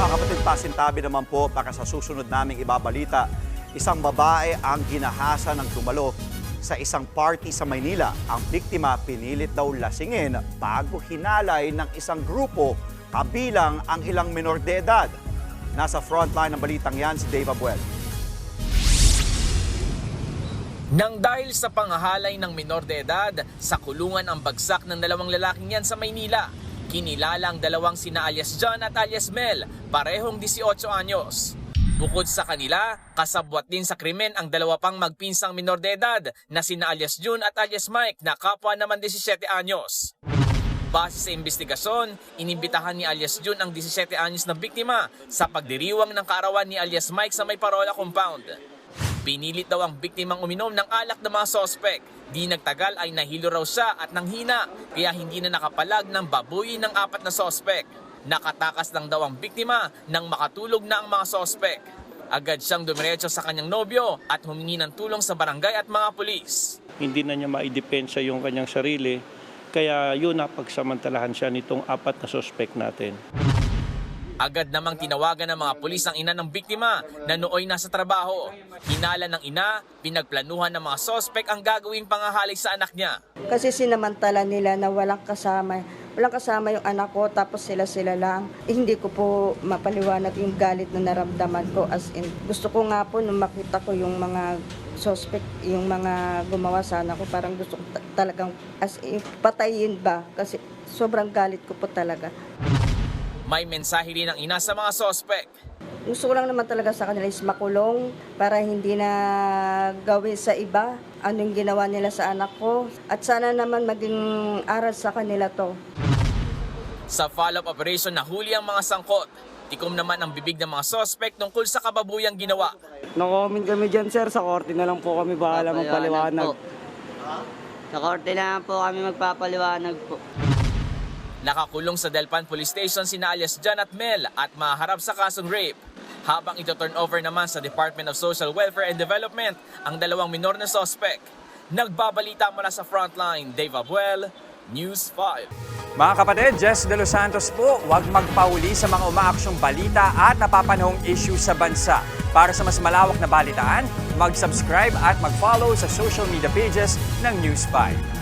Mga kapatid, pasintabi naman po para sa susunod naming ibabalita. Isang babae ang ginahasa ng tumalo sa isang party sa Maynila. Ang biktima pinilit daw lasingin bago hinalay ng isang grupo kabilang ang ilang menor de edad. Nasa frontline ng balitang yan si Dave Abuel. Nang dahil sa panghahalay ng menor de edad, sa kulungan ang bagsak ng dalawang lalaking yan sa Maynila. Kinilala ang dalawang sina alias John at alias Mel, parehong 18 anyos. Bukod sa kanila, kasabwat din sa krimen ang dalawa pang magpinsang menor de edad na sina alias June at alias Mike na kapwa naman 17 anyos. Base sa investigasyon, inimbitahan ni alias June ang 17 anyos na biktima sa pagdiriwang ng kaarawan ni alias Mike sa may Parola compound. Pinilit daw ang biktimang uminom ng alak ng mga sospek. Di nagtagal ay nahilo raw siya at nanghina, kaya hindi na nakapalag ng babuyin ng 4 na sospek. Nakatakas lang daw ang biktima nang makatulog na ang mga sospek. Agad siyang dumiretso sa kanyang nobyo at humingi ng tulong sa barangay at mga pulis. Hindi na niya maidepensa yung kanyang sarili, kaya yun napagsamantalahan siya nitong 4 na sospek natin. Agad namang tinawagan ng mga pulis ang ina ng biktima na nooy nasa trabaho. Hinala ng ina, pinagplanuhan ng mga sospek ang gagawing pangahalay sa anak niya. Kasi sinamantala nila na walang kasama yung anak ko, tapos sila lang. Hindi ko po mapaliwanag yung galit na naramdaman ko. As in, gusto ko nga po nung makita ko yung mga suspect, yung mga gumawa sa anak ko, parang gusto ko talagang as in, patayin ba? Kasi sobrang galit ko po talaga. May mensahe rin ang ina sa mga sospek. Gusto ko lang naman talaga sa kanila is makulong para hindi na gawin sa iba ano yung ginawa nila sa anak ko. At sana naman maging aral sa kanila to. Sa follow-up operation nahuli ang mga sangkot. Tikom naman ang bibig ng mga sospek tungkol sa kababuyang ginawa. No-comment kami dyan, sir. Sa korte na lang po kami bahala magpaliwanag. Sa korte na lang po kami magpapaliwanag po. Nakakulong sa Delpan Police Station sina alias John at Mel at maharap sa kasong rape. Habang ito turn over naman sa Department of Social Welfare and Development ang dalawang minor na sospek. Nagbabalita mula sa frontline, Dave Abuel, News 5. Mga kapatid, Jess De Los Santos po, huwag magpauli sa mga umaaksyong balita at napapanahong issue sa bansa. Para sa mas malawak na balitaan, mag-subscribe at mag-follow sa social media pages ng News 5.